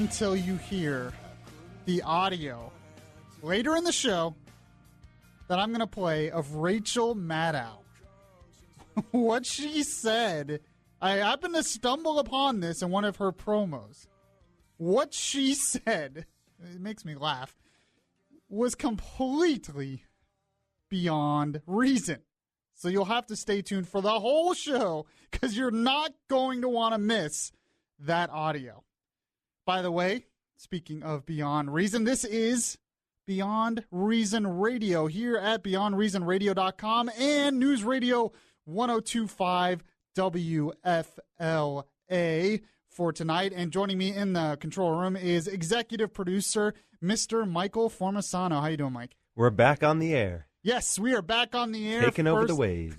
until you hear the audio later in the show that I'm going to play of Rachel Maddow. What she said, I happened to stumble upon this in one of her promos. What she said, it makes me laugh, was completely beyond reason. So you'll have to stay tuned for the whole show because you're not going to want to miss that audio. By the way, speaking of Beyond Reason, this is Beyond Reason Radio here at BeyondReasonRadio.com and News Radio 102.5 WFLA for tonight. And joining me in the control room is executive producer Mr. Michael Formasano. How you doing, Mike? We're back on the air. Yes, we are back on the air. Taking over the waves.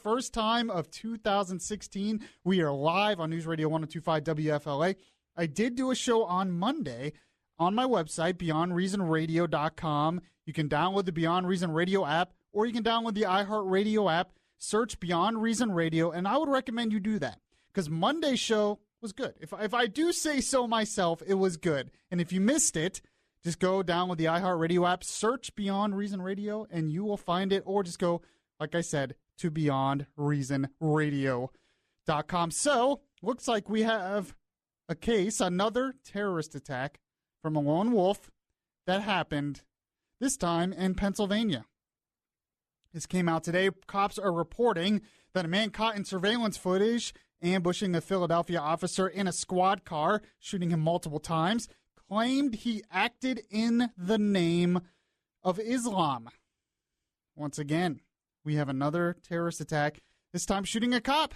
First time of 2016. We are live on News Radio 102.5 WFLA. I did do a show on Monday on my website, BeyondReasonRadio.com. You can download the Beyond Reason Radio app, or you can download the iHeartRadio app, search Beyond Reason Radio, and I would recommend you do that because Monday's show was good. If I do say so myself, it was good. And if you missed it, just go download the iHeartRadio app, search Beyond Reason Radio, and you will find it. Or just go, like I said, to BeyondReasonRadio.com. So, looks like we have a case, another terrorist attack from a lone wolf that happened, this time in Pennsylvania. This came out today. Cops are reporting that a man caught in surveillance footage ambushing a Philadelphia officer in a squad car, shooting him multiple times, claimed he acted in the name of Islam. Once again, we have another terrorist attack, this time shooting a cop.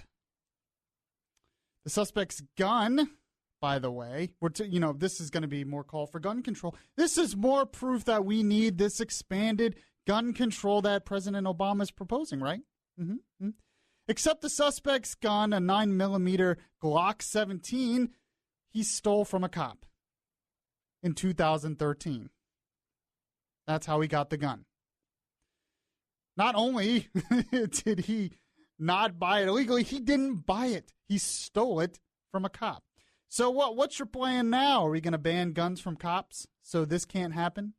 The suspect's gun, by the way, this is going to be more call for gun control. This is more proof that we need this expanded gun control that President Obama is proposing, right? Mm-hmm. Except the suspect's gun, a 9mm Glock 17, he stole from a cop in 2013. That's how he got the gun. Not only did he not buy it illegally, he didn't buy it. He stole it from a cop. So what's your plan now? Are we going to ban guns from cops so this can't happen?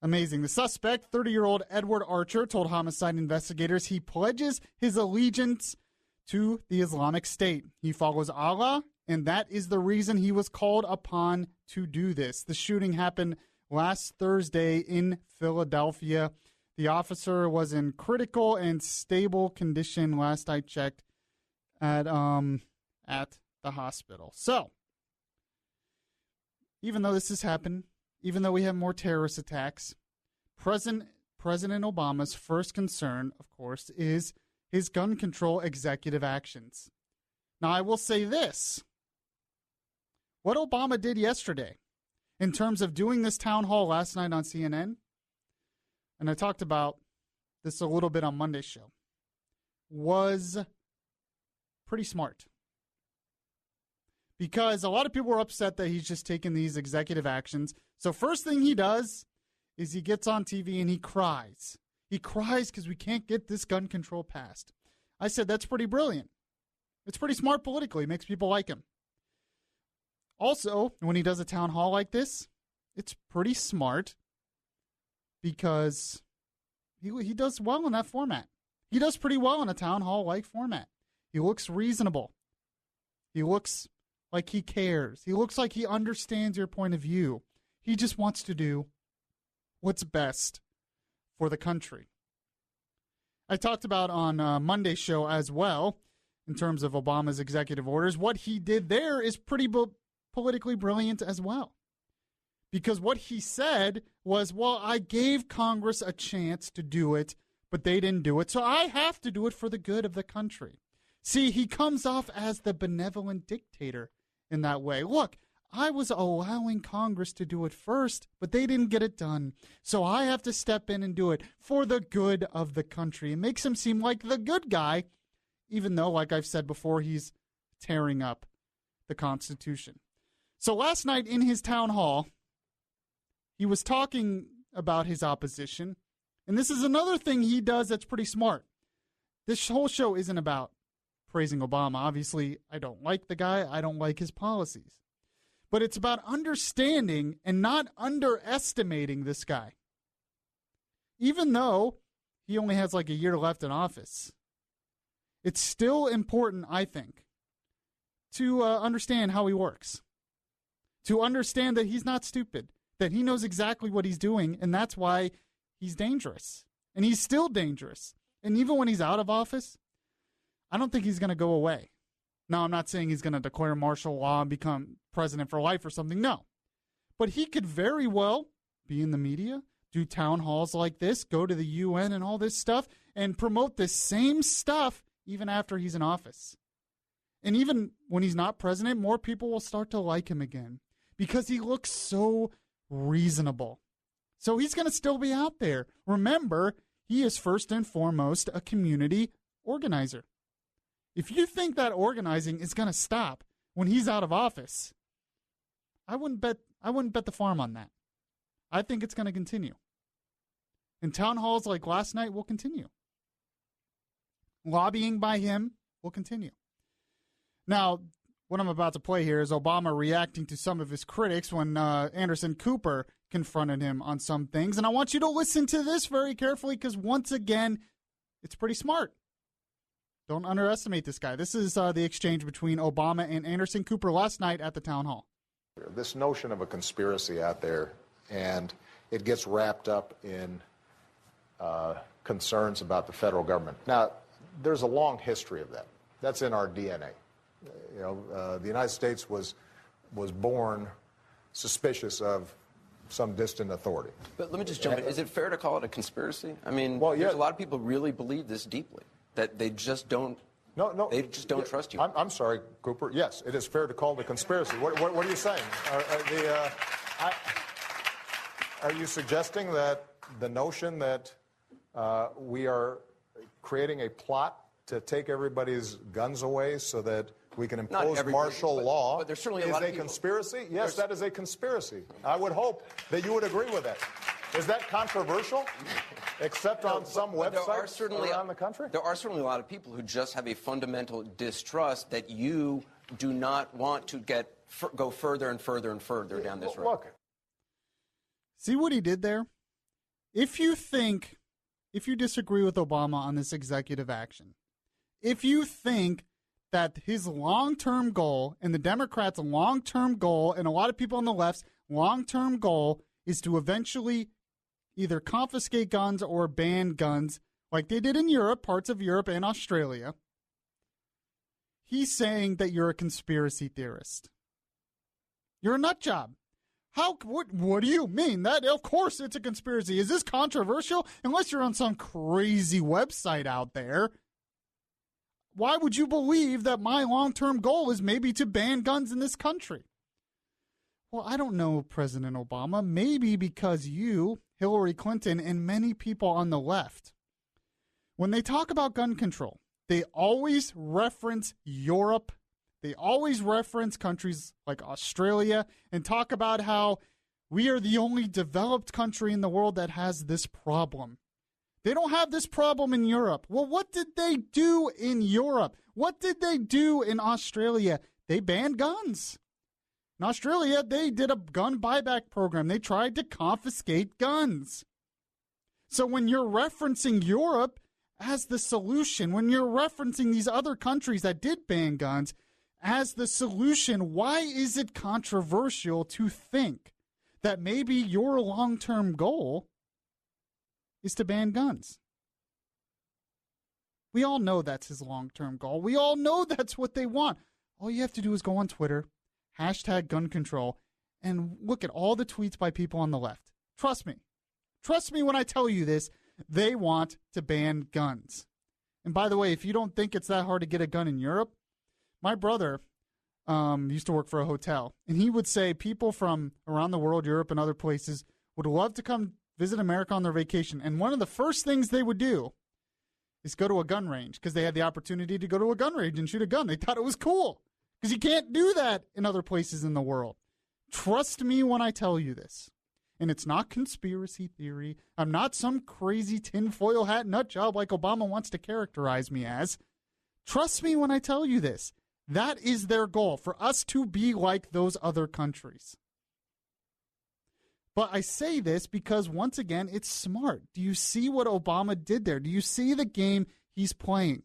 Amazing. The suspect, 30-year-old Edward Archer, told homicide investigators he pledges his allegiance to the Islamic State. He follows Allah, and that is the reason he was called upon to do this. The shooting happened last Thursday in Philadelphia. The officer was in critical and stable condition last I checked at the hospital. So, even though this has happened, even though we have more terrorist attacks, President Obama's first concern, of course, is his gun control executive actions. Now, I will say this. What Obama did yesterday in terms of doing this town hall last night on CNN, and I talked about this a little bit on Monday's show, was pretty smart. Because a lot of people were upset that he's just taking these executive actions. So first thing he does is he gets on TV and he cries. He cries because we can't get this gun control passed. I said that's pretty brilliant. It's pretty smart politically. It makes people like him. Also, when he does a town hall like this, it's pretty smart because he does well in that format. He does pretty well in a town hall-like format. He looks reasonable. He looks like he cares. He looks like he understands your point of view. He just wants to do what's best for the country. I talked about on Monday's show as well, in terms of Obama's executive orders, what he did there is pretty politically brilliant as well. Because what he said was, well, I gave Congress a chance to do it, but they didn't do it, so I have to do it for the good of the country. See, he comes off as the benevolent dictator in that way. Look, I was allowing Congress to do it first, but they didn't get it done. So I have to step in and do it for the good of the country. It makes him seem like the good guy, even though, like I've said before, he's tearing up the Constitution. So last night in his town hall, he was talking about his opposition. And this is another thing he does that's pretty smart. This whole show isn't about praising Obama. Obviously, I don't like the guy. I don't like his policies. But it's about understanding and not underestimating this guy. Even though he only has like a year left in office, it's still important, I think, to understand how he works. To understand that he's not stupid, that he knows exactly what he's doing, and that's why he's dangerous. And he's still dangerous. And even when he's out of office, I don't think he's going to go away. Now, I'm not saying he's going to declare martial law and become president for life or something. No. But he could very well be in the media, do town halls like this, go to the UN and all this stuff, and promote the same stuff even after he's in office. And even when he's not president, more people will start to like him again because he looks so reasonable. So he's going to still be out there. Remember, he is first and foremost a community organizer. If you think that organizing is going to stop when he's out of office, I wouldn't bet the farm on that. I think it's going to continue. And town halls like last night will continue. Lobbying by him will continue. Now, what I'm about to play here is Obama reacting to some of his critics when Anderson Cooper confronted him on some things. And I want you to listen to this very carefully because, once again, it's pretty smart. Don't underestimate this guy. This is the exchange between Obama and Anderson Cooper last night at the town hall. This notion of a conspiracy out there, and it gets wrapped up in concerns about the federal government. Now, there's a long history of that. That's in our DNA. You know, the United States was born suspicious of some distant authority. But let me just jump in. Is it fair to call it a conspiracy? I mean, well, yeah. There's a lot of people really believe this deeply, that they just don't. No, they just don't trust you. I'm sorry, Cooper. Yes, it is fair to call it a conspiracy. What are you saying? Are you suggesting that the notion that we are creating a plot to take everybody's guns away so that we can impose martial law but there's certainly is a lot of a people. Conspiracy? Yes, that is a conspiracy. I would hope that you would agree with that. Is that controversial? Except on some websites around the country? There are certainly a lot of people who just have a fundamental distrust that you do not want to go further and further and further down this road. Look. See what he did there? If you disagree with Obama on this executive action, if you think that his long-term goal and the Democrats' long-term goal and a lot of people on the left's long-term goal is to eventually either confiscate guns or ban guns like they did in Europe, parts of Europe and Australia, he's saying that you're a conspiracy theorist. You're a nut job. What do you mean? That, of course it's a conspiracy. Is this controversial? Unless you're on some crazy website out there. Why would you believe that my long-term goal is maybe to ban guns in this country? Well, I don't know, President Obama. Maybe because you, Hillary Clinton, and many people on the left, when they talk about gun control, they always reference Europe. They always reference countries like Australia and talk about how we are the only developed country in the world that has this problem. They don't have this problem in Europe. Well, what did they do in Europe? What did they do in Australia? They banned guns. In Australia, they did a gun buyback program. They tried to confiscate guns. So when you're referencing Europe as the solution, when you're referencing these other countries that did ban guns as the solution, why is it controversial to think that maybe your long-term goal is to ban guns? We all know that's his long-term goal. We all know that's what they want. All you have to do is go on Twitter, hashtag gun control, and look at all the tweets by people on the left. Trust me. Trust me when I tell you this. They want to ban guns. And by the way, if you don't think it's that hard to get a gun in Europe, my brother used to work for a hotel, and he would say people from around the world, Europe and other places, would love to come visit America on their vacation. And one of the first things they would do is go to a gun range because they had the opportunity to go to a gun range and shoot a gun. They thought it was cool because you can't do that in other places in the world. Trust me when I tell you this. And it's not conspiracy theory. I'm not some crazy tinfoil hat nut job like Obama wants to characterize me as. Trust me when I tell you this. That is their goal, for us to be like those other countries. But I say this because, once again, it's smart. Do you see what Obama did there? Do you see the game he's playing?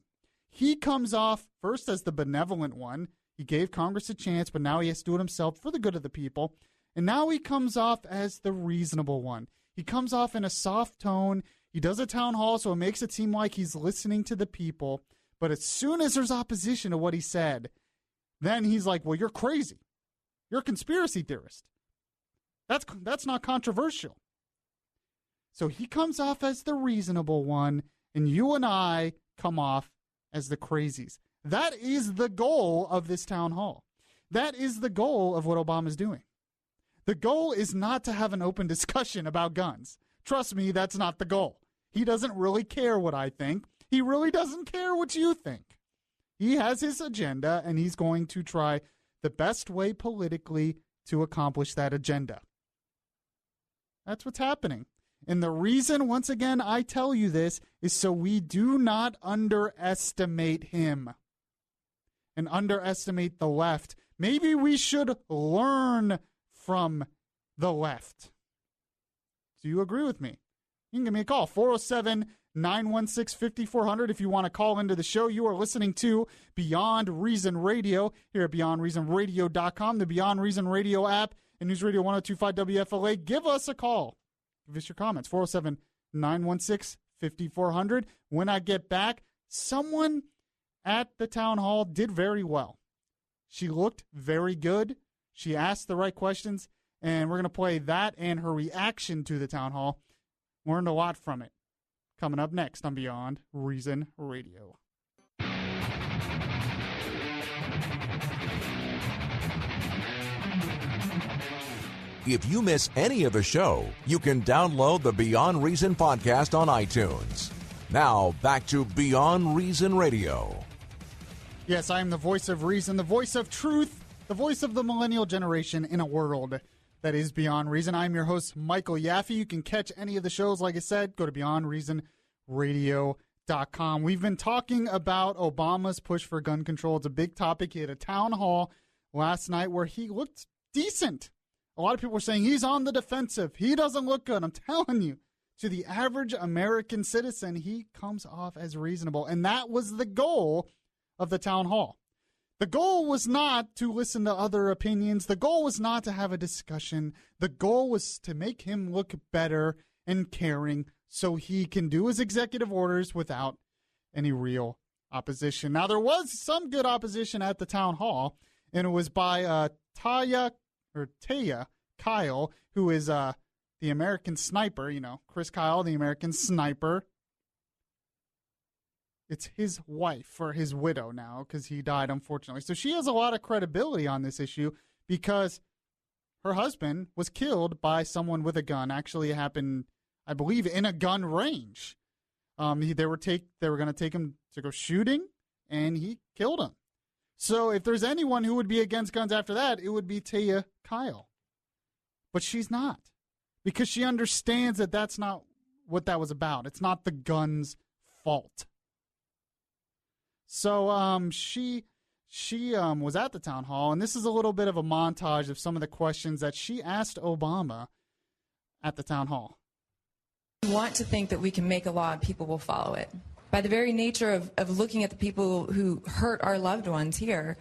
He comes off first as the benevolent one. He gave Congress a chance, but now he has to do it himself for the good of the people. And now he comes off as the reasonable one. He comes off in a soft tone. He does a town hall, so it makes it seem like he's listening to the people. But as soon as there's opposition to what he said, then he's like, well, you're crazy. You're a conspiracy theorist. That's not controversial. So he comes off as the reasonable one, and you and I come off as the crazies. That is the goal of this town hall. That is the goal of what Obama's doing. The goal is not to have an open discussion about guns. Trust me, that's not the goal. He doesn't really care what I think. He really doesn't care what you think. He has his agenda, and he's going to try the best way politically to accomplish that agenda. That's what's happening. And the reason, once again, I tell you this is so we do not underestimate him and underestimate the left. Maybe we should learn from the left. Do you agree with me? You can give me a call, 407-916-5400 if you want to call into the show. You are listening to Beyond Reason Radio here at BeyondReasonRadio.com, the Beyond Reason Radio app, and News Radio 102.5 WFLA. Give us a call. Give us your comments, 407-916-5400. When I get back, someone at the town hall did very well. She looked very good. She asked the right questions, and we're going to play that and her reaction to the town hall. Learned a lot from it. Coming up next on Beyond Reason Radio. If you miss any of the show, you can download the Beyond Reason podcast on iTunes. Now, back to Beyond Reason Radio. Yes, I am the voice of reason, the voice of truth, the voice of the millennial generation in a world that is beyond reason. I'm your host, Michael Yaffee. You can catch any of the shows, like I said, go to BeyondReasonRadio.com. We've been talking about Obama's push for gun control. It's a big topic. He had a town hall last night where he looked decent. A lot of people were saying he's on the defensive. He doesn't look good. I'm telling you, to the average American citizen, he comes off as reasonable. And that was the goal of the town hall. The goal was not to listen to other opinions. The goal was not to have a discussion. The goal was to make him look better and caring so he can do his executive orders without any real opposition. Now, there was some good opposition at the town hall, and it was by Taya Kyle, who is the American sniper, Chris Kyle, the American sniper. It's his wife, or his widow now, because he died, unfortunately. So she has a lot of credibility on this issue because her husband was killed by someone with a gun. Actually, it happened, I believe, in a gun range. They were going to take him to go shooting, and he killed him. So if there's anyone who would be against guns after that, it would be Taya Kyle. But she's not, because she understands that that's not what that was about. It's not the gun's fault. So she was at the town hall, and this is a little bit of a montage of some of the questions that she asked Obama at the town hall. We want to think that we can make a law and people will follow it. By the very nature of looking at the people who hurt our loved ones here,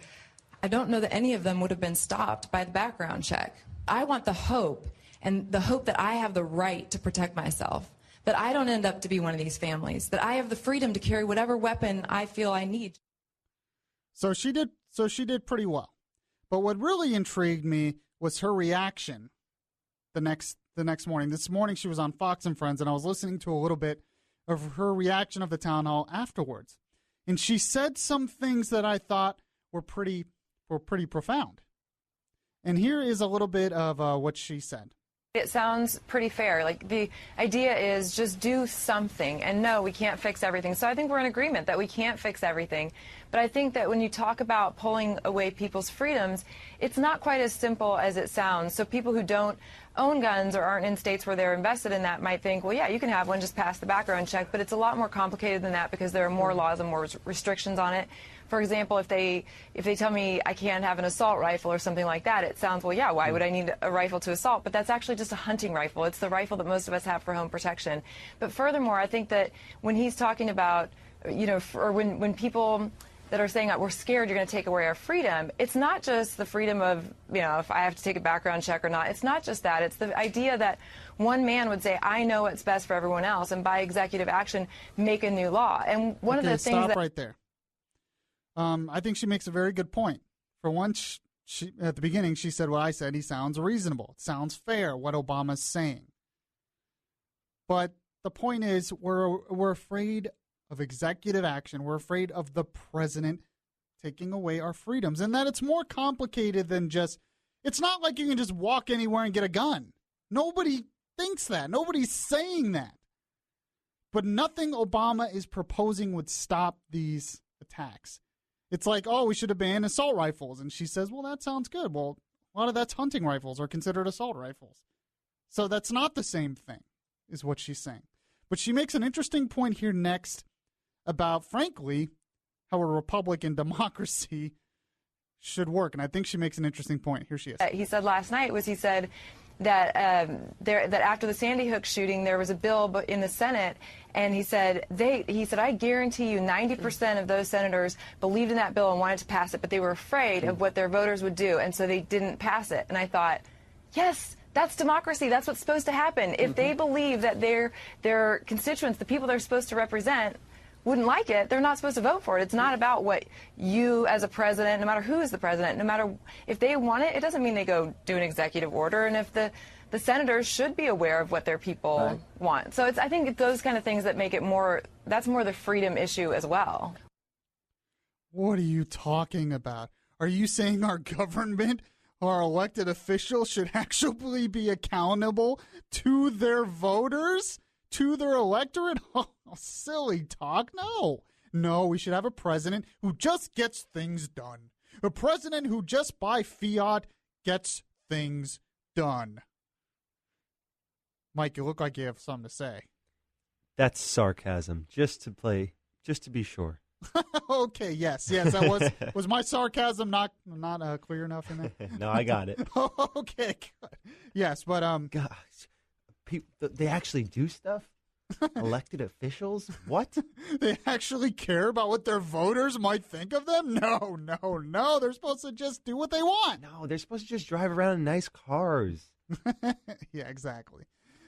I don't know that any of them would have been stopped by the background check. I want the hope, and the hope that I have the right to protect myself, that I don't end up to be one of these families, that I have the freedom to carry whatever weapon I feel I need. So she did pretty well. But what really intrigued me was her reaction the next morning. This morning she was on Fox and Friends, and I was listening to a little bit of her reaction of the town hall afterwards. And she said some things that I thought were pretty profound. And here is a little bit of what she said. It sounds pretty fair. Like, the idea is just do something. And no, we can't fix everything. So I think we're in agreement that we can't fix everything. But I think that when you talk about pulling away people's freedoms, it's not quite as simple as it sounds. So people who don't own guns or aren't in states where they're invested in that might think, well, yeah, you can have one, just pass the background check. But it's a lot more complicated than that because there are more laws and more restrictions on it. For example, if they tell me I can't have an assault rifle or something like that, it sounds, well, yeah, why would I need a rifle to assault? But that's actually just a hunting rifle. It's the rifle that most of us have for home protection. But furthermore, I think that when he's talking about, or when people that are saying we're scared you're going to take away our freedom, it's not just the freedom of, if I have to take a background check or not. It's not just that. It's the idea that one man would say, I know what's best for everyone else, and by executive action, make a new law. And one of the things stop right there. I think she makes a very good point. For one, she at the beginning, she said what I said. He sounds reasonable. It sounds fair, what Obama's saying. But the point is, we're afraid of executive action. We're afraid of the president taking away our freedoms, and that it's more complicated than just, it's not like you can just walk anywhere and get a gun. Nobody thinks that. Nobody's saying that. But nothing Obama is proposing would stop these attacks. It's like, we should have banned assault rifles. And she says, well, that sounds good. Well, a lot of that's hunting rifles are considered assault rifles. So that's not the same thing, is what she's saying. But she makes an interesting point here next about, frankly, how a Republican democracy should work. And I think she makes an interesting point. Here she is. He said last night that after the Sandy Hook shooting, there was a bill in the Senate, and he said, I guarantee you 90% of those senators believed in that bill and wanted to pass it, but they were afraid of what their voters would do, and so they didn't pass it. And I thought, yes, that's democracy. That's what's supposed to happen. If they believe that their constituents, the people they're supposed to represent, wouldn't like it, they're not supposed to vote for it. It's not about what you as a president, no matter who is the president, no matter if they want it, it doesn't mean they go do an executive order. And if the senators should be aware of what their people want. So I think it's those kind of things that make it that's more the freedom issue as well. What are you talking about? Are you saying our government, our elected officials should actually be accountable to their voters? To their electorate? Oh, silly talk. No, we should have a president who just gets things done. A president who just by fiat gets things done. Mike, you look like you have something to say. That's sarcasm, just to be sure. Okay, yes, that was my sarcasm not clear enough in there? No, I got it. Okay, good. Yes, but gosh. They actually do stuff? Elected officials? What? They actually care about what their voters might think of them? No. They're supposed to just do what they want. No, they're supposed to just drive around in nice cars. Yeah, exactly.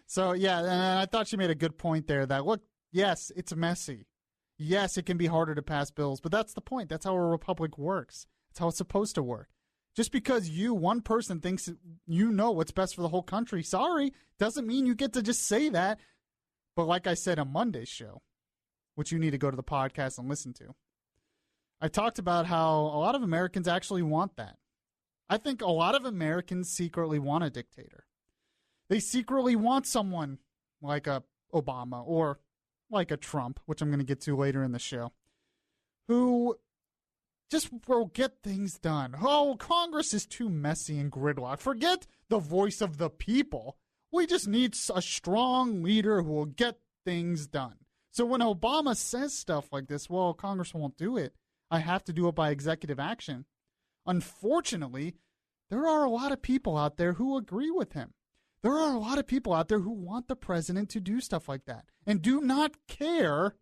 So, yeah, and I thought she made a good point there that, look, yes, it's messy. Yes, it can be harder to pass bills, but that's the point. That's how a republic works. It's how it's supposed to work. Just because one person thinks you know what's best for the whole country, sorry, doesn't mean you get to just say that. But like I said on Monday's show, which you need to go to the podcast and listen to, I talked about how a lot of Americans actually want that. I think a lot of Americans secretly want a dictator. They secretly want someone like a Obama or like a Trump, which I'm going to get to later in the show, who just will get things done. Oh, Congress is too messy and gridlocked. Forget the voice of the people. We just need a strong leader who will get things done. So when Obama says stuff like this, well, Congress won't do it. I have to do it by executive action. Unfortunately, there are a lot of people out there who agree with him. There are a lot of people out there who want the president to do stuff like that and do not care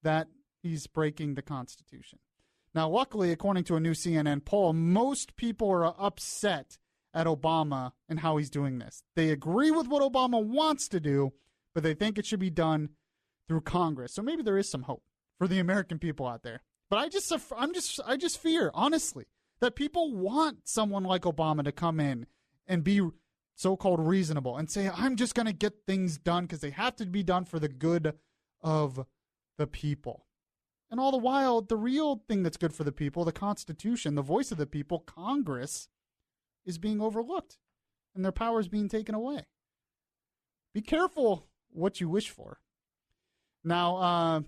that he's breaking the Constitution. Now, luckily, according to a new CNN poll, most people are upset at Obama and how he's doing this. They agree with what Obama wants to do, but they think it should be done through Congress. So maybe there is some hope for the American people out there. But I just fear, honestly, that people want someone like Obama to come in and be so-called reasonable and say, I'm just going to get things done because they have to be done for the good of the people. And all the while, the real thing that's good for the people, the Constitution, the voice of the people, Congress, is being overlooked and their power is being taken away. Be careful what you wish for. Now,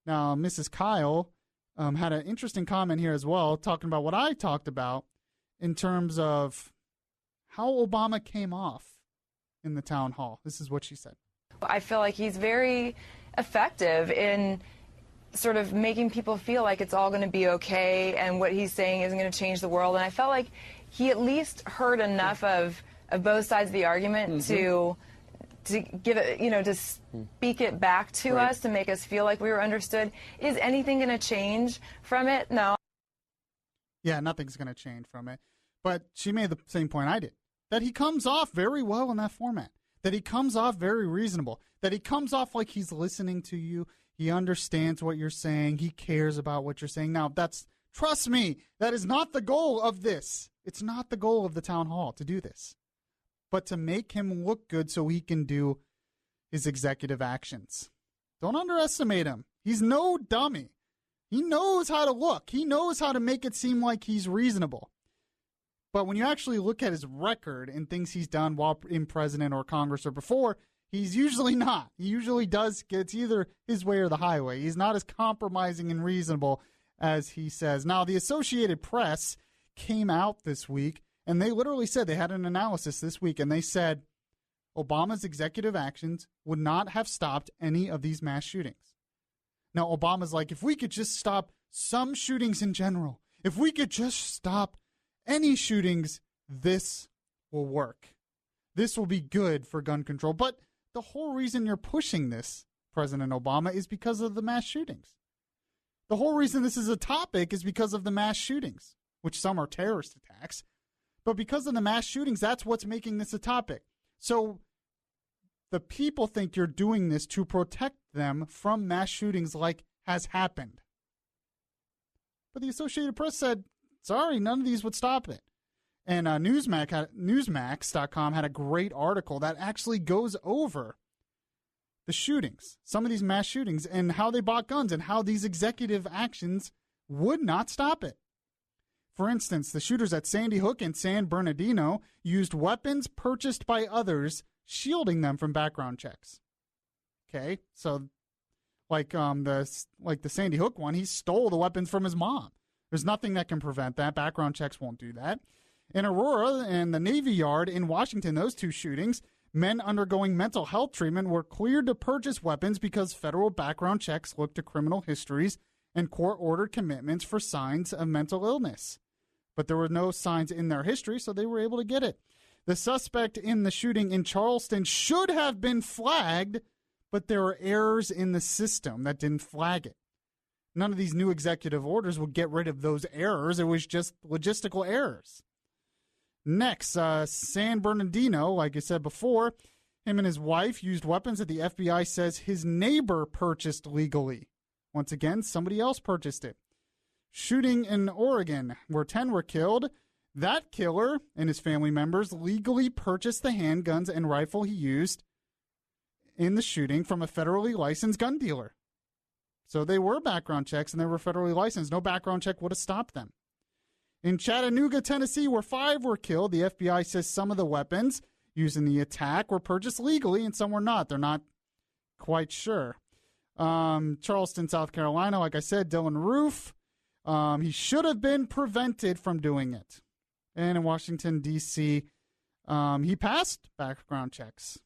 Mrs. Kyle had an interesting comment here as well, talking about what I talked about in terms of how Obama came off in the town hall. This is what she said. I feel like he's very effective in sort of making people feel like it's all going to be okay and what he's saying isn't going to change the world. And I felt like he at least heard enough of both sides of the argument to give it, to speak it back to us, to make us feel like we were understood. Is anything going to change from it? No. Yeah, nothing's going to change from it. But she made the same point I did, that he comes off very well in that format, that he comes off very reasonable, that he comes off like he's listening to you. He understands what you're saying. He cares about what you're saying. Now, trust me, that is not the goal of this. It's not the goal of the town hall to do this, but to make him look good so he can do his executive actions. Don't underestimate him. He's no dummy. He knows how to look. He knows how to make it seem like he's reasonable. But when you actually look at his record and things he's done while in president or Congress or before, he's usually not. He usually gets either his way or the highway. He's not as compromising and reasonable as he says. Now, the Associated Press came out this week, and they literally said, they had an analysis this week, and they said Obama's executive actions would not have stopped any of these mass shootings. Now, Obama's like, if we could just stop some shootings in general, if we could just stop any shootings, this will work. This will be good for gun control. But the whole reason you're pushing this, President Obama, is because of the mass shootings. The whole reason this is a topic is because of the mass shootings, which some are terrorist attacks. But because of the mass shootings, that's what's making this a topic. So the people think you're doing this to protect them from mass shootings like has happened. But the Associated Press said, sorry, none of these would stop it. And Newsmax.com had a great article that actually goes over the shootings, some of these mass shootings, and how they bought guns and how these executive actions would not stop it. For instance, the shooters at Sandy Hook and San Bernardino used weapons purchased by others, shielding them from background checks. Okay, so like the Sandy Hook one, he stole the weapons from his mom. There's nothing that can prevent that. Background checks won't do that. In Aurora and the Navy Yard in Washington, those two shootings, men undergoing mental health treatment were cleared to purchase weapons because federal background checks looked to criminal histories and court-ordered commitments for signs of mental illness. But there were no signs in their history, so they were able to get it. The suspect in the shooting in Charleston should have been flagged, but there were errors in the system that didn't flag it. None of these new executive orders would get rid of those errors. It was just logistical errors. Next, San Bernardino, like I said before, him and his wife used weapons that the FBI says his neighbor purchased legally. Once again, somebody else purchased it. Shooting in Oregon, where 10 were killed, that killer and his family members legally purchased the handguns and rifle he used in the shooting from a federally licensed gun dealer. So they were background checks and they were federally licensed. No background check would have stopped them. In Chattanooga, Tennessee, where 5 were killed, the FBI says some of the weapons used in the attack were purchased legally and some were not. They're not quite sure. Charleston, South Carolina, like I said, Dylan Roof, he should have been prevented from doing it. And in Washington, D.C., he passed background checks.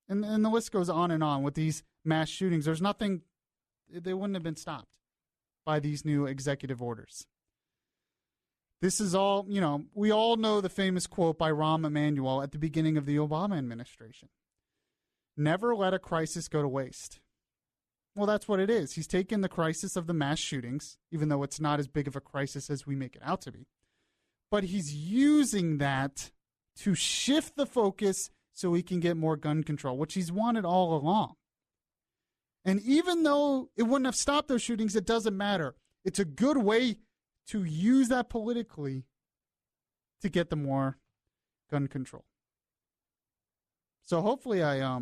And the list goes on with these mass shootings. There's nothing, they wouldn't have been stopped by these new executive orders. This is all, we all know the famous quote by Rahm Emanuel at the beginning of the Obama administration. Never let a crisis go to waste. Well, that's what it is. He's taken the crisis of the mass shootings, even though it's not as big of a crisis as we make it out to be. But he's using that to shift the focus so he can get more gun control, which he's wanted all along. And even though it wouldn't have stopped those shootings, it doesn't matter. It's a good way to use that politically to get the more gun control. So hopefully I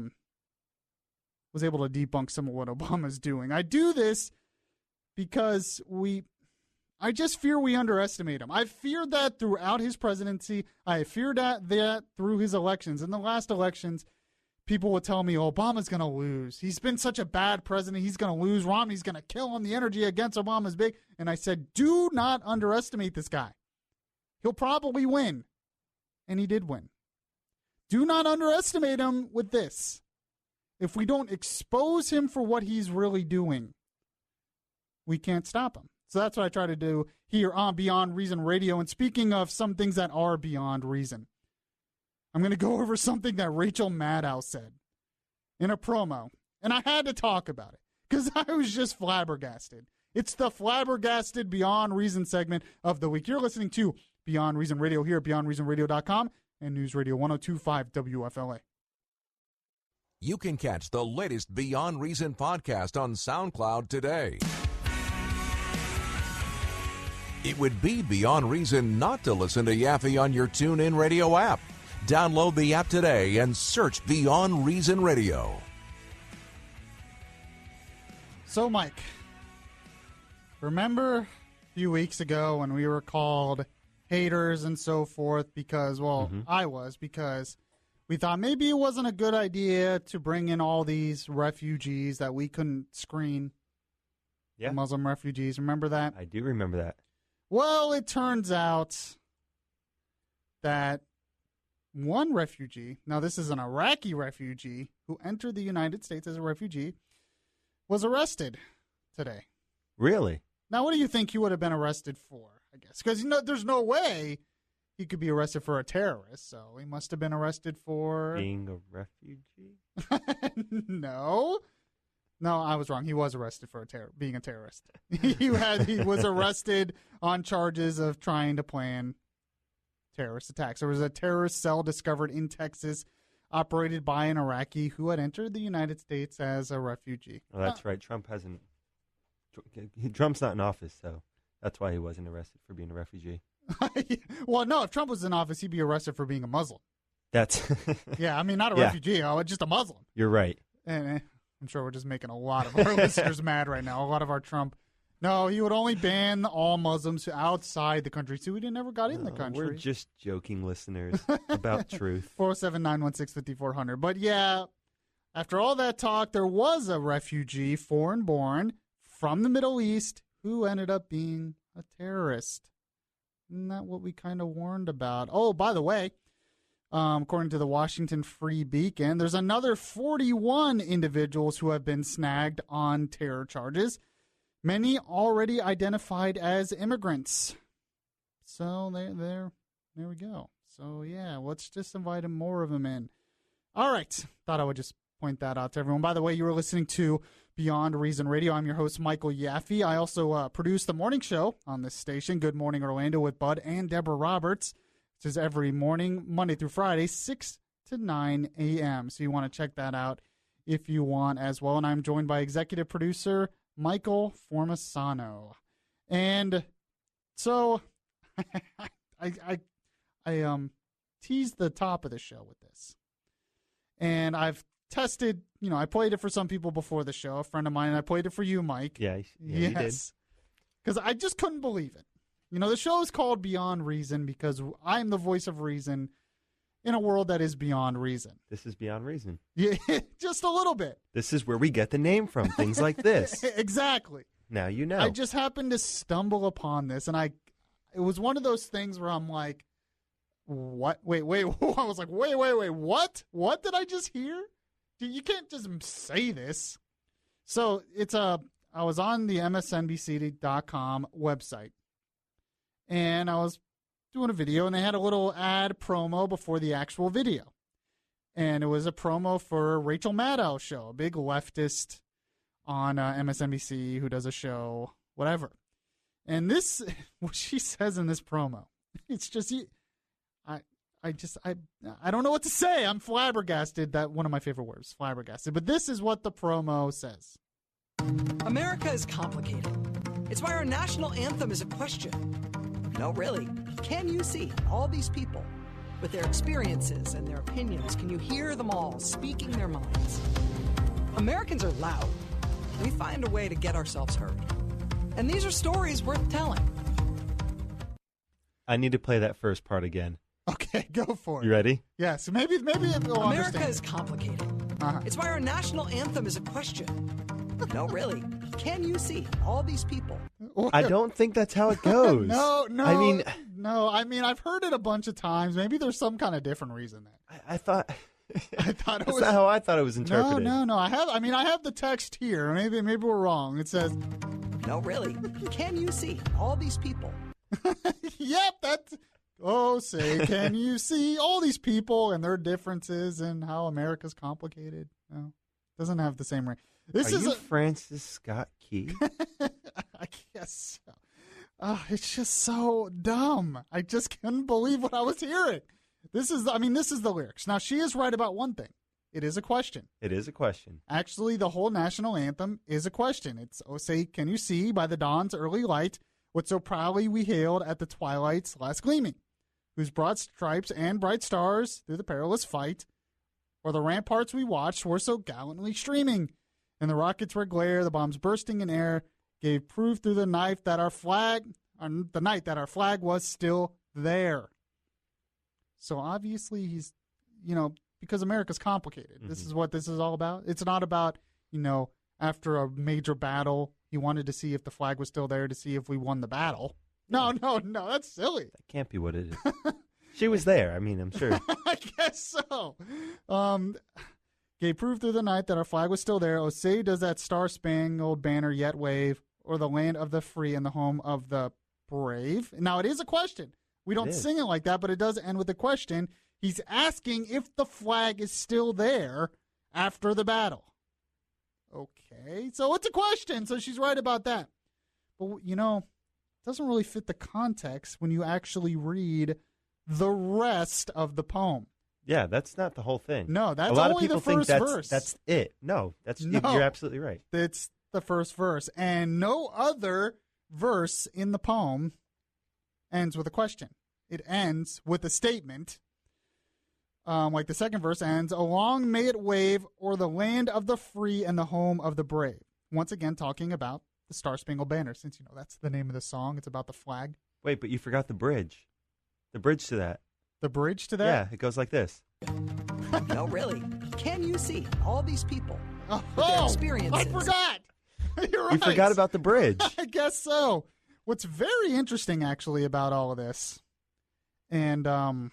was able to debunk some of what Obama's doing. I do this because I just fear we underestimate him. I've feared that throughout his presidency. I have feared that through his elections. In the last elections, people would tell me, Obama's going to lose. He's been such a bad president. He's going to lose. Romney's going to kill him. The energy against Obama's big. And I said, do not underestimate this guy. He'll probably win. and he did win. Do not underestimate him with this. If we don't expose him for what he's really doing, we can't stop him. So that's what I try to do here on Beyond Reason Radio. And speaking of some things that are beyond reason, I'm going to go over something that Rachel Maddow said in a promo. And I had to talk about it because I was just flabbergasted. It's the flabbergasted Beyond Reason segment of the week. You're listening to Beyond Reason Radio here at BeyondReasonRadio.com and News Radio 102.5 WFLA. You can catch the latest Beyond Reason podcast on SoundCloud today. It would be beyond reason not to listen to Yaffee on your TuneIn Radio app. Download the app today and search Beyond Reason Radio. So, Mike, remember a few weeks ago when we were called haters and so forth because, because we thought maybe it wasn't a good idea to bring in all these refugees that we couldn't screen. Yeah. Muslim refugees. Remember that? I do remember that. Well, it turns out that one refugee, now this is an Iraqi refugee who entered the United States as a refugee, was arrested today. Really? Now, what do you think he would have been arrested for, I guess? Because, there's no way he could be arrested for a terrorist, so he must have been arrested for... Being a refugee? No, I was wrong. He was arrested for being a terrorist. He was arrested on charges of trying to plan terrorist attacks. There was a terrorist cell discovered in Texas operated by an Iraqi who had entered the United States as a refugee. Oh, that's right. Trump's not in office, so that's why he wasn't arrested for being a refugee. Well, no, if Trump was in office, he'd be arrested for being a Muslim. That's... Yeah, I mean, not a refugee, just a Muslim. You're right. And I'm sure we're just making a lot of our listeners mad right now. A lot of our Trump. No, he would only ban all Muslims outside the country, so we never got in the country. We're just joking, listeners, about truth. 407-916-5400. But yeah, after all that talk, there was a refugee, foreign-born, from the Middle East, who ended up being a terrorist. Isn't that what we kind of warned about? Oh, by the way, according to the Washington Free Beacon, there's another 41 individuals who have been snagged on terror charges, many already identified as immigrants. So there we go. So, yeah, let's just invite more of them in. All right. Thought I would just point that out to everyone. By the way, you were listening to Beyond Reason Radio. I'm your host, Michael Yaffee. I also produce the morning show on this station, Good Morning Orlando, with Bud and Deborah Roberts. This is every morning, Monday through Friday, 6 to 9 a.m. So you want to check that out if you want as well. And I'm joined by executive producer Michael Formasano. And so I teased the top of the show with this. And I've tested, I played it for some people before the show, a friend of mine, and I played it for you, Mike. Yeah, you did. Because I just couldn't believe it. The show is called Beyond Reason because I'm the voice of reason in a world that is beyond reason. This is Beyond Reason. Yeah, just a little bit. This is where we get the name from, things like this. Exactly. Now you know. I just happened to stumble upon this, and it was one of those things where I'm like, what? Wait. I was like, wait, what? What did I just hear? You can't just say this. So I was on the MSNBC.com website, and I was doing a video, and they had a little ad promo before the actual video. And it was a promo for Rachel Maddow show, a big leftist on MSNBC who does a show, whatever. And this, what she says in this promo, it's just, I don't know what to say. I'm flabbergasted. That one of my favorite words, flabbergasted. But this is what the promo says. America is complicated. It's why our national anthem is a question. No, really. Can you see all these people with their experiences and their opinions? Can you hear them all speaking their minds? Americans are loud. We find a way to get ourselves heard. And these are stories worth telling. I need to play that first part again. Okay, go for it. You ready? Yeah, so maybe we'll America understand. is complicated. It's why our national anthem is a question. No, really. Can you see all these people? I don't think that's how it goes. No. I mean, No, I mean, I've heard it a bunch of times. Maybe there's some kind of different reason there. I thought it was not how I thought it was interpreted. No. I have the text here. Maybe we're wrong. It says, No, really. Can you see all these people? yep, that's... Oh, say, can you see all these people and their differences and how America's complicated? No, doesn't have the same ring. Are you Francis Scott Key? I guess so. It's just so dumb. I just couldn't believe what I was hearing. This is the lyrics. Now, she is right about one thing. It is a question. It is a question. Actually, the whole national anthem is a question. It's, oh, say, can you see by the dawn's early light what so proudly we hailed at the twilight's last gleaming, whose broad stripes and bright stars through the perilous fight, or the ramparts we watched were so gallantly streaming, and the rockets were glare, the bombs bursting in air, gave proof through the night that our flag was still there. So obviously he's, because America's complicated. Mm-hmm. This is what this is all about. It's not about, after a major battle, he wanted to see if the flag was still there to see if we won the battle. No, that's silly. That can't be what it is. She was there. I mean, I'm sure. I guess so. Gave proof through the night that our flag was still there. Oh, say does that star-spangled banner yet wave, or the land of the free and the home of the brave? Now, it is a question. We don't sing it like that, but it does end with a question. He's asking if the flag is still there after the battle. Okay, so it's a question, so she's right about that. But, it doesn't really fit the context when you actually read the rest of the poem. Yeah, that's not the whole thing. No, that's a lot only of people the first think verse. That's it. No, you're absolutely right. It's the first verse, and no other verse in the poem ends with a question. It ends with a statement. Like the second verse ends, along may it wave o'er the land of the free and the home of the brave. Once again, talking about the Star-Spangled Banner, since, that's the name of the song. It's about the flag. Wait, but you forgot the bridge. The bridge to that. The bridge to that? Yeah, it goes like this. No, really. Can you see all these people with their Oh, experiences? I forgot. You're right. You forgot about the bridge. I guess so. What's very interesting, actually, about all of this, and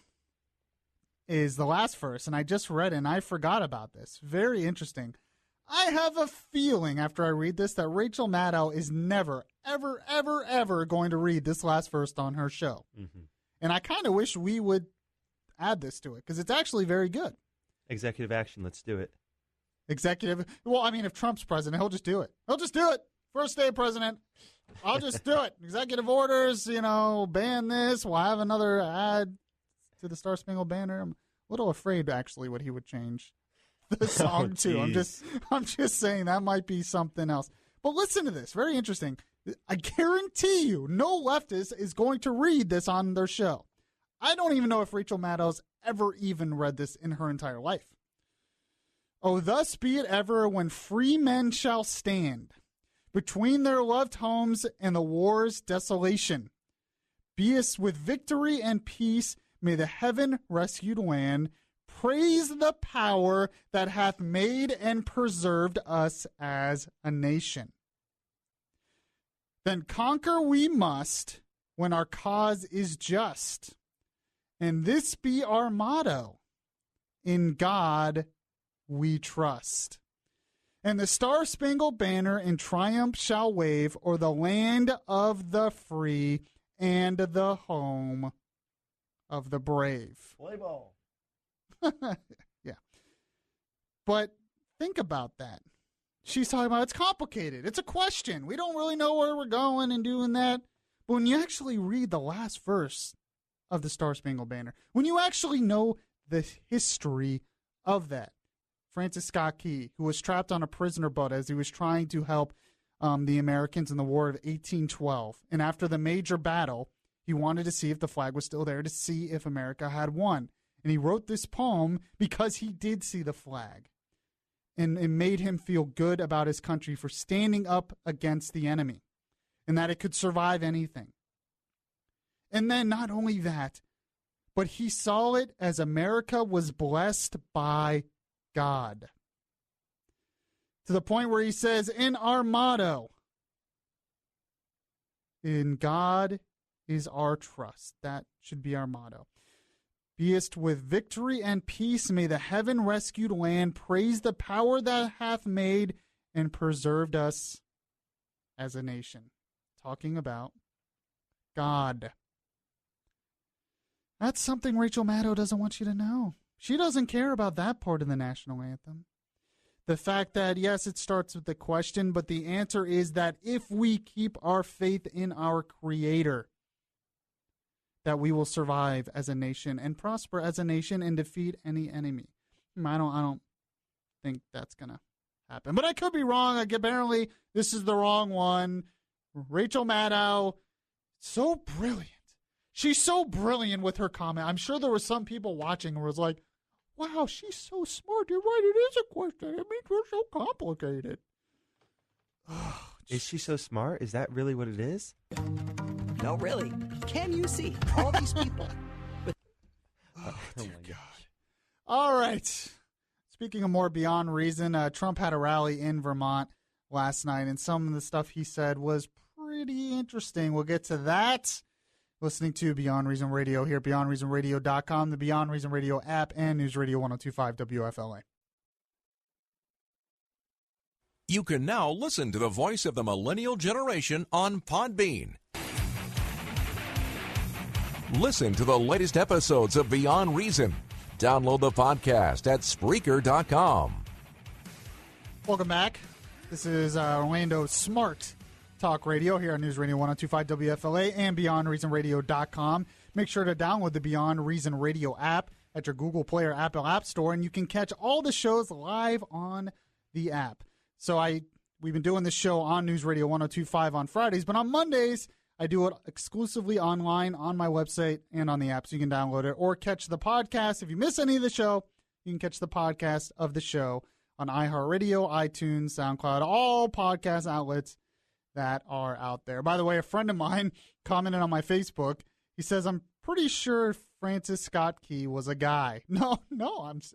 is the last verse, and I just read it, and I forgot about this. Very interesting. I have a feeling, after I read this, that Rachel Maddow is never, ever, ever, ever going to read this last verse on her show. Mm-hmm. And I kind of wish we would add this to it, because it's actually very good. Executive action. Let's do it. Well, I mean, if Trump's president, he'll just do it. First day president. I'll just do it. Executive orders, ban this. We'll have another ad to the Star-Spangled Banner. I'm a little afraid, actually, what he would change the song to. I'm just saying that might be something else. But listen to this. Very interesting. I guarantee you no leftist is going to read this on their show. I don't even know if Rachel Maddow's ever even read this in her entire life. Oh, thus be it ever when free men shall stand between their loved homes and the war's desolation. Be us with victory and peace, may the heaven-rescued land praise the power that hath made and preserved us as a nation. Then conquer we must when our cause is just, and this be our motto, in God we trust. And the Star-Spangled Banner in triumph shall wave o'er the land of the free and the home of the brave. Play ball. Yeah. But think about that. She's talking about it's complicated. It's a question. We don't really know where we're going and doing that. But when you actually read the last verse of the Star-Spangled Banner, when you actually know the history of that, Francis Scott Key, who was trapped on a prisoner boat as he was trying to help the Americans in the War of 1812. And after the major battle, he wanted to see if the flag was still there, to see if America had won. And he wrote this poem because he did see the flag. And it made him feel good about his country for standing up against the enemy and that it could survive anything. And then not only that, but he saw it as America was blessed by God. To the point where he says, in our motto, in God is our trust. That should be our motto. Beest with victory and peace, may the heaven-rescued land praise the power that hath made and preserved us as a nation. Talking about God. That's something Rachel Maddow doesn't want you to know. She doesn't care about that part of the national anthem. The fact that, yes, it starts with the question, but the answer is that if we keep our faith in our Creator, that we will survive as a nation and prosper as a nation and defeat any enemy. I don't think that's going to happen. But I could be wrong. Apparently, this is the wrong one. Rachel Maddow, so brilliant. She's so brilliant with her comment. I'm sure there were some people watching who was like, wow, she's so smart. You're right, it is a question. It means we're so complicated. Is she so smart? Is that really what it is? No, really. Can you see all these people? Oh, dear God. All right. Speaking of more beyond reason, Trump had a rally in Vermont last night, and some of the stuff he said was pretty interesting. We'll get to that. Listening to Beyond Reason Radio here at BeyondReasonRadio.com, the Beyond Reason Radio app, and News Radio 102.5 WFLA. You can now listen to the voice of the millennial generation on Podbean. Listen to the latest episodes of Beyond Reason. Download the podcast at Spreaker.com. Welcome back. This is Orlando Smart Talk Radio here on News Radio 102.5 WFLA and BeyondReasonRadio.com. Make sure to download the Beyond Reason Radio app at your Google Play or Apple App Store, and you can catch all the shows live on the app. So we've been doing this show on News Radio 102.5 on Fridays, but on Mondays, I do it exclusively online on my website and on the app, so you can download it or catch the podcast. If you miss any of the show, you can catch the podcast of the show on iHeartRadio, iTunes, SoundCloud, all podcast outlets that are out there. By the way, a friend of mine commented on my Facebook. He says, I'm pretty sure Francis Scott Key was a guy. No,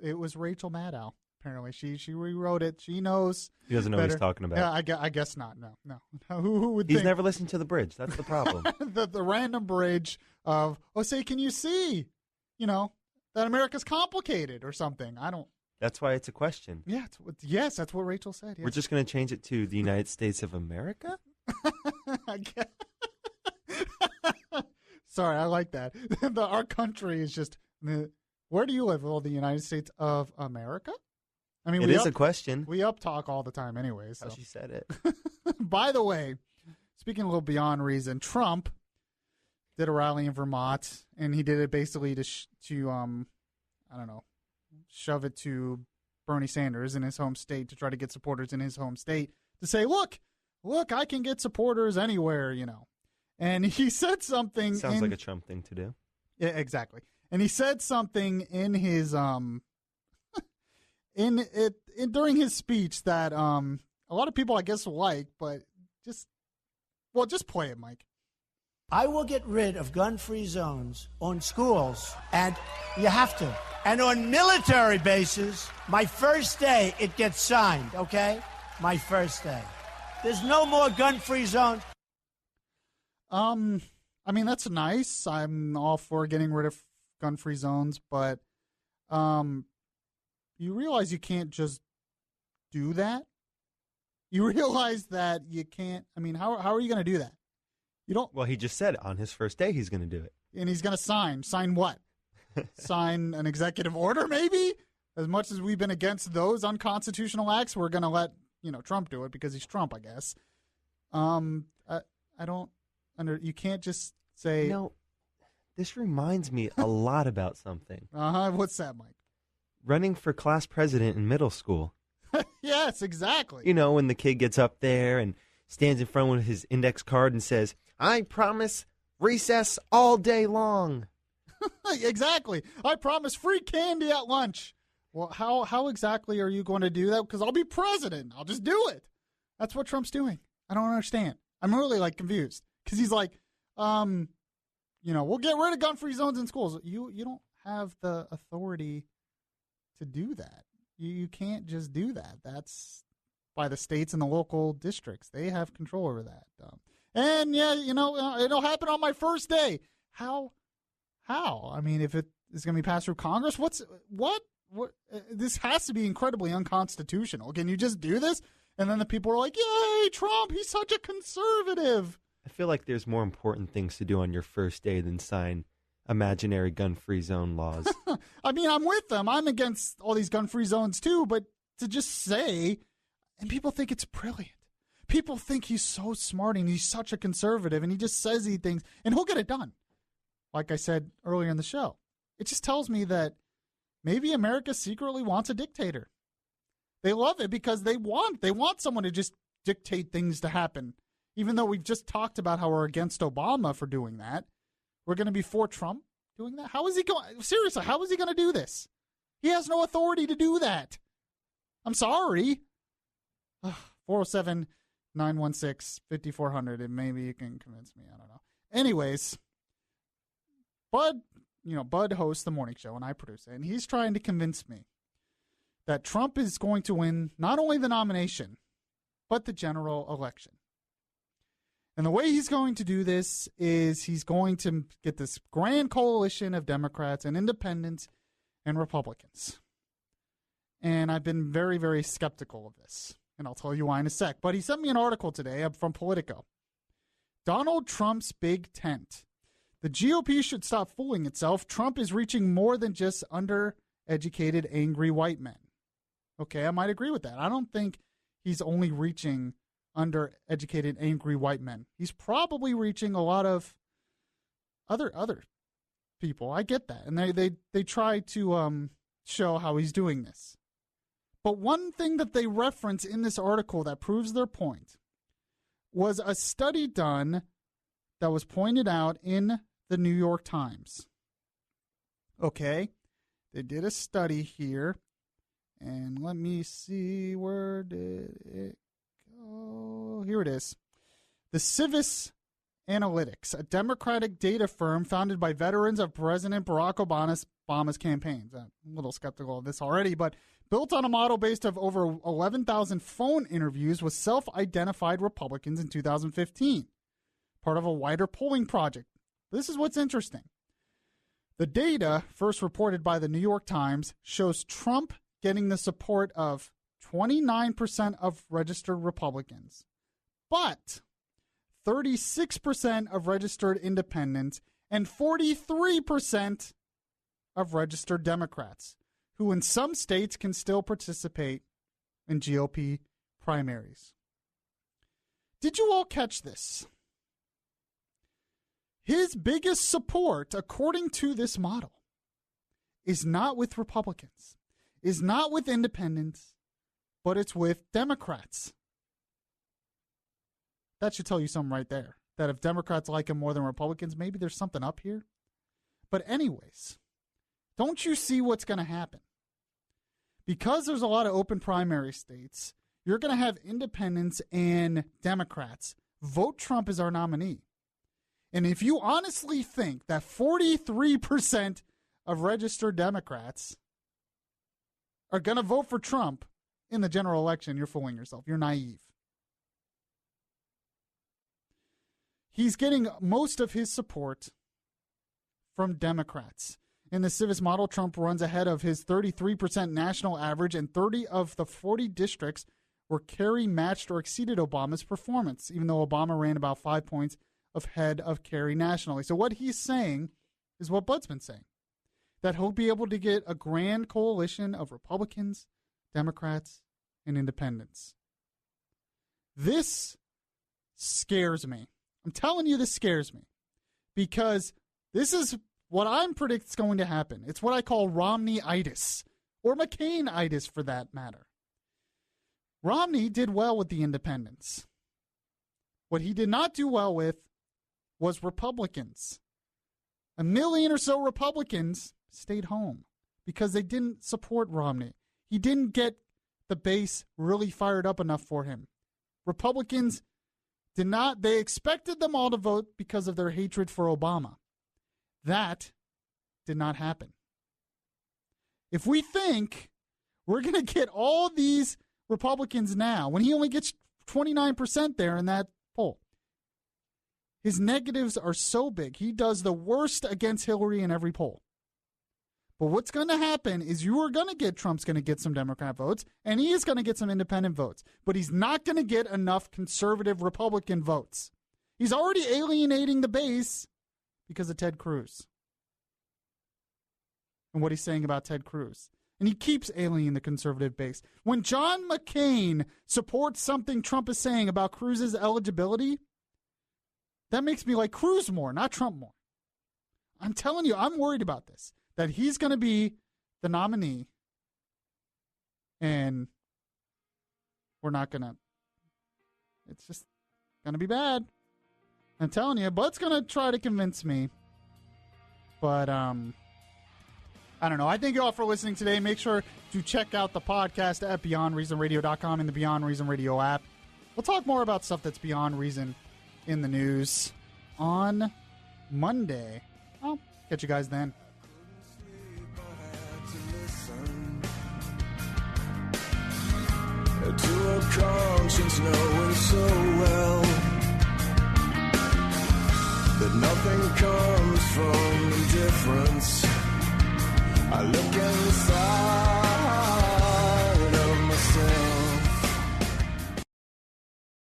it was Rachel Maddow. Apparently, she rewrote it. She knows. He doesn't know better. what he's talking about. Yeah, I guess not. No. Who would He's think? never listened to the bridge. That's the problem. the random bridge of, say, can you see, that America's complicated or something? I don't. That's why it's a question. Yeah, yes, that's what Rachel said. Yes. We're just going to change it to the United States of America? Sorry, I like that. Our country is just, where do you live? Well, the United States of America? I mean, it is a question. We talk all the time anyway. So. How she said it. By the way, speaking a little beyond reason, Trump did a rally in Vermont, and he did it basically to shove it to Bernie Sanders in his home state, to try to get supporters in his home state to say, look, I can get supporters anywhere, And he said something. Sounds like a Trump thing to do. Yeah, exactly. And he said something in his during his speech that a lot of people, I guess, like, but just play it, Mike. I will get rid of gun-free zones on schools, and you have to. And on military bases, my first day, it gets signed, okay? My first day. There's no more gun-free zones. I mean, that's nice. I'm all for getting rid of gun-free zones, but you realize you can't just do that? You realize that you can't. I mean, how are you going to do that? You don't. Well, he just said on his first day he's going to do it. And he's going to sign. Sign what? Sign an executive order, maybe? As much as we've been against those unconstitutional acts, we're going to let Trump do it because he's Trump, I guess. I don't you can't just say. This reminds me a lot about something. What's that, Mike? Running for class president in middle school. Yes, exactly. When the kid gets up there and stands in front with his index card and says, I promise recess all day long. Exactly. I promise free candy at lunch. Well, how exactly are you going to do that? Because I'll be president. I'll just do it. That's what Trump's doing. I don't understand. I'm really confused because he's like, we'll get rid of gun-free zones in schools. You don't have the authority to do that. You can't just do that. That's by the states and the local districts. They have control over that. And, yeah, it'll happen on my first day. How? I mean, if it is going to be passed through Congress, what? This has to be incredibly unconstitutional. Can you just do this? And then the people are like, yay, Trump, he's such a conservative. I feel like there's more important things to do on your first day than sign imaginary gun-free zone laws. I mean, I'm with them. I'm against all these gun-free zones too, but to just say, and people think it's brilliant. People think he's so smart and he's such a conservative and he just says these things and he'll get it done. Like I said earlier in the show, it just tells me that maybe America secretly wants a dictator. They love it because they want someone to just dictate things to happen. Even though we've just talked about how we're against Obama for doing that, we're going to be for Trump doing that. How is he going? Seriously, how is he going to do this? He has no authority to do that. I'm sorry. 407-916-5400, and maybe you can convince me. I don't know. Anyways, Bud hosts the morning show, and I produce it, and he's trying to convince me that Trump is going to win not only the nomination, but the general election. And the way he's going to do this is he's going to get this grand coalition of Democrats and independents and Republicans. And I've been very, very skeptical of this. And I'll tell you why in a sec. But he sent me an article today from Politico. Donald Trump's big tent. The GOP should stop fooling itself. Trump is reaching more than just undereducated, angry white men. Okay, I might agree with that. I don't think he's only reaching undereducated, angry white men. He's probably reaching a lot of other people. I get that. And they try to show how he's doing this. But one thing that they reference in this article that proves their point was a study done that was pointed out in the New York Times. Okay, they did a study here, and let me see, where did it go? Here it is. The Civis Analytics, a Democratic data firm founded by veterans of President Barack Obama's campaigns. I'm a little skeptical of this already, but built on a model based of over 11,000 phone interviews with self-identified Republicans in 2015, part of a wider polling project. This is what's interesting. The data, first reported by the New York Times, shows Trump getting the support of 29% of registered Republicans, but 36% of registered independents and 43% of registered Democrats, who in some states can still participate in GOP primaries. Did you all catch this? His biggest support, according to this model, is not with Republicans, is not with independents, but it's with Democrats. That should tell you something right there, that if Democrats like him more than Republicans, maybe there's something up here. But anyways, don't you see what's going to happen? Because there's a lot of open primary states, you're going to have independents and Democrats vote Trump as our nominee. And if you honestly think that 43% of registered Democrats are going to vote for Trump in the general election, you're fooling yourself. You're naive. He's getting most of his support from Democrats. In the Civis model, Trump runs ahead of his 33% national average, and 30 of the 40 districts where Kerry matched or exceeded Obama's performance, even though Obama ran about 5 points ahead of Kerry nationally. So what he's saying is what Bud's been saying, that he'll be able to get a grand coalition of Republicans, Democrats, and independents. This scares me. I'm telling you, this scares me, because this is what I'm predicting is going to happen. It's what I call Romney-itis, or McCain-itis for that matter. Romney did well with the independents. What he did not do well with was Republicans. 1 million or so Republicans stayed home because they didn't support Romney. He didn't get the base really fired up enough for him. Republicans did not. They expected them all to vote because of their hatred for Obama. That did not happen. If we think we're going to get all these Republicans now, when he only gets 29% there in that poll, His negatives are so big. He does the worst against Hillary in every poll. But what's going to happen is Trump's going to get some Democrat votes, and he is going to get some independent votes. But he's not going to get enough conservative Republican votes. He's already alienating the base because of Ted Cruz and what he's saying about Ted Cruz. And he keeps alienating the conservative base. When John McCain supports something Trump is saying about Cruz's eligibility, that makes me like Cruz more, not Trump more. I'm telling you, I'm worried about this, that he's going to be the nominee, and we're not going to, it's just going to be bad. I'm telling you, Bud's going to try to convince me. But, I don't know. I thank you all for listening today. Make sure to check out the podcast at BeyondReasonRadio.com and the Beyond Reason Radio app. We'll talk more about stuff that's beyond reason in the news on Monday. I'll catch you guys then. To a conscience knowing so well that nothing comes from indifference. I look inside